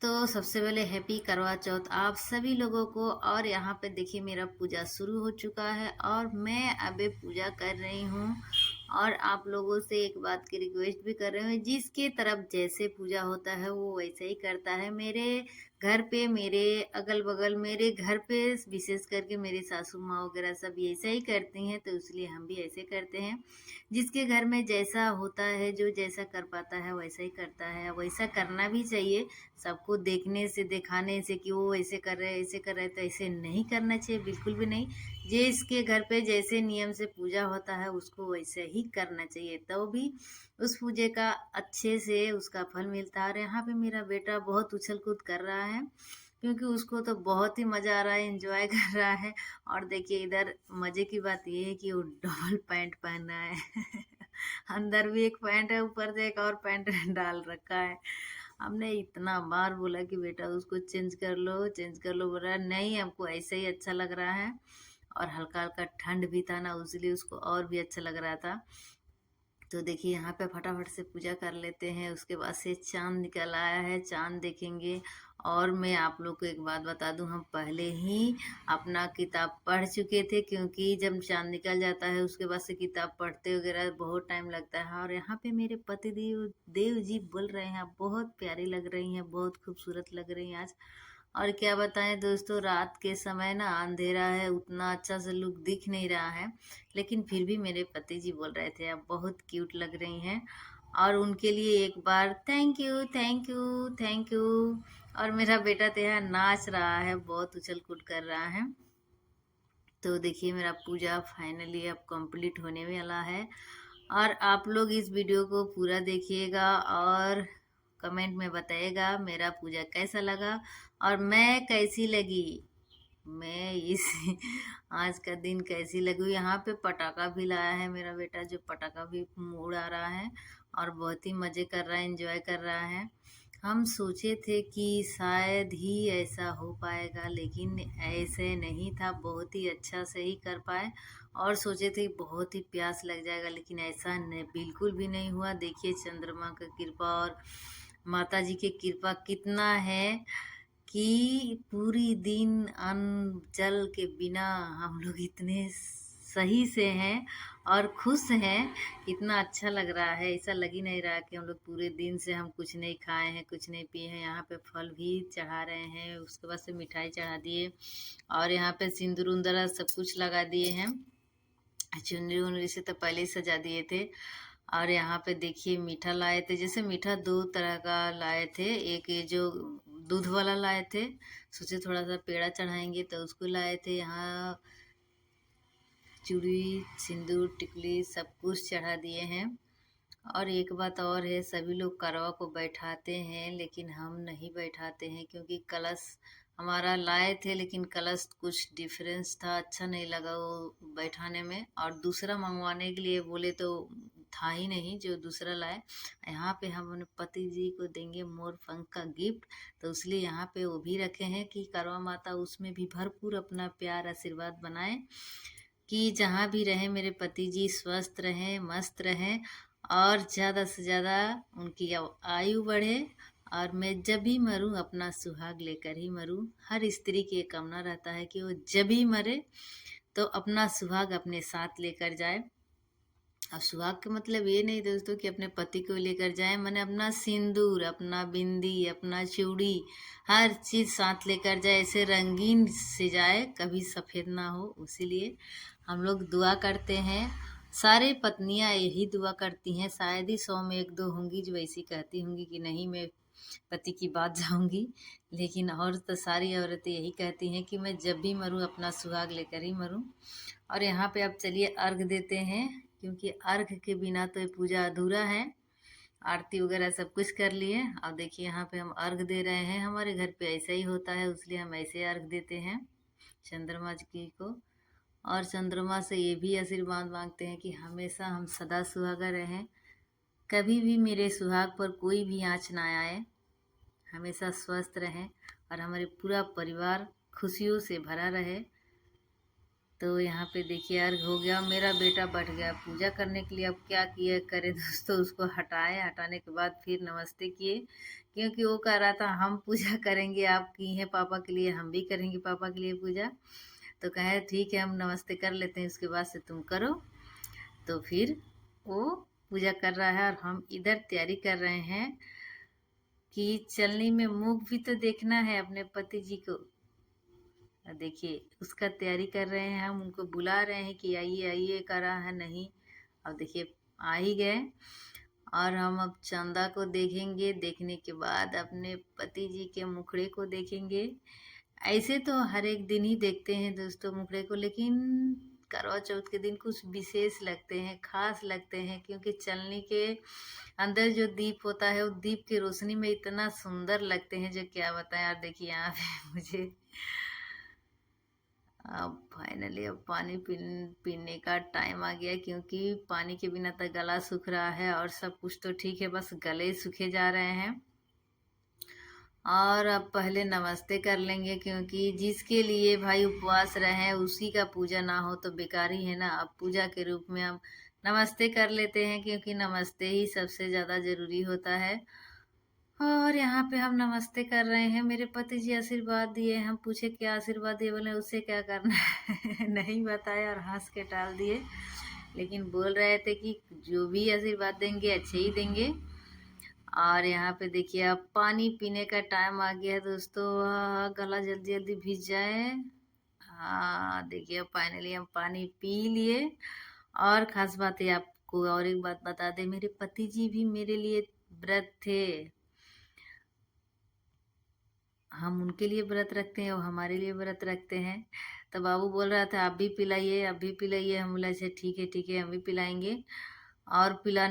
दोस्तों, सबसे पहले हैप्पी करवा चौथ आप सभी लोगों को। और यहाँ पे देखिए मेरा पूजा शुरू हो चुका है और मैं अभी पूजा कर रही हूँ। और आप लोगों से एक बात की रिक्वेस्ट भी कर रही हूँ, जिसके तरफ जैसे पूजा होता है वो वैसे ही करता है। मेरे घर पे, मेरे अगल बगल, मेरे घर पे विशेष करके मेरी सासू माँ वगैरह सब ऐसा ही करती हैं, तो इसलिए हम भी ऐसे करते हैं। जिसके घर में जैसा होता है, जो जैसा कर पाता है वैसा ही करता है, वैसा करना भी चाहिए। सबको देखने से, दिखाने से कि वो ऐसे कर रहे हैं, ऐसे कर रहे हैं, तो ऐसे नहीं करना चाहिए, बिल्कुल भी नहीं। जिसके घर पे जैसे नियम से पूजा होता है उसको वैसे ही करना चाहिए, तो भी उस पूजे का अच्छे से उसका फल मिलता है। और यहाँ पे मेरा बेटा बहुत उछल कूद कर रहा है, क्योंकि उसको तो बहुत ही मज़ा आ रहा है, एंजॉय कर रहा है। और देखिए इधर मज़े की बात ये है कि वो डबल पैंट पहना है अंदर भी एक पैंट है, ऊपर से एक और पैंट डाल रखा है। हमने इतना बार बोला कि बेटा उसको चेंज कर लो, चेंज कर लो, बोल रहा है नहीं हमको ऐसे ही अच्छा लग रहा है। और हल्का हल्का ठंड भी था ना, इसलिए उसको और भी अच्छा लग रहा था। तो देखिए यहाँ पे फटाफट से पूजा कर लेते हैं। उसके बाद से चांद निकल आया है, चांद देखेंगे। और मैं आप लोग को एक बात बता दूं, हम पहले ही अपना किताब पढ़ चुके थे, क्योंकि जब चांद निकल जाता है उसके बाद से किताब पढ़ते वगैरह बहुत टाइम लगता है। और यहाँ पे मेरे पति देव देव जी बोल रहे हैं, आप बहुत प्यारी लग रही हैं, बहुत खूबसूरत लग रही हैं आज। और क्या बताएं दोस्तों, रात के समय ना अंधेरा है, उतना अच्छा से लुक दिख नहीं रहा है, लेकिन फिर भी मेरे पति जी बोल रहे थे आप बहुत क्यूट लग रही हैं। और उनके लिए एक बार thank you, thank you, thank you. और मेरा बेटा तो यहाँ नाच रहा है, बहुत उछल कूद कर रहा है। तो देखिए मेरा पूजा फाइनली अब कंप्लीट होने वाला है। और आप लोग इस वीडियो को पूरा देखिएगा और कमेंट में बताइएगा मेरा पूजा कैसा लगा और मैं कैसी लगी, मैं इस आज का दिन कैसी लगी। यहाँ पे पटाखा भी लाया है मेरा बेटा, जो पटाखा भी उड़ा रहा है और बहुत ही मज़े कर रहा है, एंजॉय कर रहा है। हम सोचे थे कि शायद ही ऐसा हो पाएगा, लेकिन ऐसे नहीं था, बहुत ही अच्छा से ही कर पाए। और सोचे थे बहुत ही प्यास लग जाएगा, लेकिन ऐसा नहीं, बिल्कुल भी नहीं हुआ। देखिए चंद्रमा की कृपा और माता जी की कृपा कितना है कि पूरी दिन अन्न जल के बिना हम लोग इतने सही से हैं और खुश हैं। इतना अच्छा लग रहा है, ऐसा लग ही नहीं रहा कि हम लोग पूरे दिन से हम कुछ नहीं खाए हैं, कुछ नहीं पिए हैं। यहाँ पे फल भी चढ़ा रहे हैं, उसके बाद से मिठाई चढ़ा दिए और यहाँ पे सिंदूर उंदरा सब कुछ लगा दिए हैं। चुनरी उनरी से तो पहले ही सजा दिए थे। और यहाँ पे देखिए मीठा लाए थे, जैसे मीठा दो तरह का लाए थे। एक ये जो दूध वाला लाए थे, सोचे थोड़ा सा पेड़ा चढ़ाएंगे तो उसको लाए थे। यहाँ चूड़ी, सिंदूर, टिकली सब कुछ चढ़ा दिए हैं। और एक बात और है, सभी लोग करवा को बैठाते हैं, लेकिन हम नहीं बैठाते हैं, क्योंकि कलश हमारा लाए थे लेकिन कलश कुछ डिफरेंस था, अच्छा नहीं लगा वो बैठाने में। और दूसरा मंगवाने के लिए बोले तो था ही नहीं जो दूसरा लाए। यहाँ पे हम अपने पति जी को देंगे मोर पंख का गिफ्ट, तो इसलिए यहाँ पे वो भी रखे हैं कि करवा माता उसमें भी भरपूर अपना प्यार आशीर्वाद बनाए, कि जहाँ भी रहें मेरे पति जी स्वस्थ रहें, मस्त रहें और ज़्यादा से ज़्यादा उनकी आयु बढ़े। और मैं जब भी मरूं अपना सुहाग लेकर ही मरूं। हर स्त्री की एक कामना रहता है कि वो जब भी मरे तो अपना सुहाग अपने साथ लेकर जाए। अब सुहाग का मतलब ये नहीं दोस्तों कि अपने पति को लेकर जाए, मैंने अपना सिंदूर, अपना बिंदी, अपना चूड़ी, हर चीज़ साथ लेकर जाए, ऐसे रंगीन से जाए, कभी सफ़ेद ना हो। इसीलिए हम लोग दुआ करते हैं। सारे पत्नियां यही दुआ करती हैं, शायद ही 100 में एक दो होंगी जो ऐसी कहती होंगी कि नहीं मैं पति की बात जाऊंगी, लेकिन और तो सारी औरतें यही कहती हैं कि मैं जब भी मरूं अपना सुहाग लेकर ही मरूं। और यहाँ पे अब चलिए अर्घ देते हैं, क्योंकि अर्घ के बिना तो ये पूजा अधूरा है। आरती वगैरह सब कुछ कर लिए। अब देखिए यहाँ पे हम अर्घ दे रहे हैं, हमारे घर पे ऐसा ही होता है, इसलिए हम ऐसे अर्घ देते हैं चंद्रमा जी को। और चंद्रमा से ये भी आशीर्वाद मांगते हैं कि हमेशा हम सदा सुहागा रहें, कभी भी मेरे सुहाग पर कोई भी आँच ना आए, हमेशा स्वस्थ रहें और हमारे पूरा परिवार खुशियों से भरा रहे। तो यहाँ पे देखिए अर्घ हो गया, मेरा बेटा बैठ गया पूजा करने के लिए। अब क्या किए करे दोस्तों, उसको हटाए, हटाने के बाद फिर नमस्ते किए, क्योंकि वो कह रहा था हम पूजा करेंगे, आप की हैं पापा के लिए, हम भी करेंगे पापा के लिए पूजा। तो कहे ठीक है हम नमस्ते कर लेते हैं, उसके बाद से तुम करो। तो फिर वो पूजा कर रहा है और हम इधर तैयारी कर रहे हैं कि चलनी में मुख भी तो देखना है अपने पति जी को। देखिए उसका तैयारी कर रहे हैं, हम उनको बुला रहे हैं कि आइए आइए, कर रहा है नहीं। अब देखिए आ ही गए, और हम अब चंदा को देखेंगे, देखने के बाद अपने पति जी के मुखड़े को देखेंगे। ऐसे तो हर एक दिन ही देखते हैं दोस्तों मुखड़े को, लेकिन करवा चौथ के दिन कुछ विशेष लगते हैं, खास लगते हैं, क्योंकि चलनी के अंदर जो दीप होता है वो दीप की रोशनी में इतना सुंदर लगते हैं जो क्या बताएं। और देखिए यहाँ पे मुझे अब फाइनली अब पानी पीने का टाइम आ गया, क्योंकि पानी के बिना तो गला सूख रहा है और सब कुछ तो ठीक है, बस गले सूखे जा रहे हैं। और अब पहले नमस्ते कर लेंगे, क्योंकि जिसके लिए भाई उपवास रहे उसी का पूजा ना हो तो बेकार ही है ना। अब पूजा के रूप में हम नमस्ते कर लेते हैं, क्योंकि नमस्ते ही सबसे ज़्यादा ज़रूरी होता है। और यहाँ पे हम नमस्ते कर रहे हैं, मेरे पति जी आशीर्वाद दिए, हम पूछे क्या आशीर्वाद दिए, बोले उससे क्या करना है नहीं बताया और हंस के टाल दिए। लेकिन बोल रहे थे कि जो भी आशीर्वाद देंगे अच्छे ही देंगे। और यहाँ पे देखिए अब पानी पीने का टाइम आ गया है दोस्तों। गला जल्दी जल्दी भीज जाए। हाँ देखिए फाइनली हम पानी पी लिए। और खास बात है, आपको और एक बात बता दे, मेरे पति जी भी मेरे लिए व्रत थे। हम उनके लिए व्रत रखते हैं और हमारे लिए व्रत रखते हैं। तो बाबू बोल रहा था आप भी पिलाइए, आप भी पिलाइए। हम बोला अच्छा ठीक है हम भी पिलाएंगे। और पिला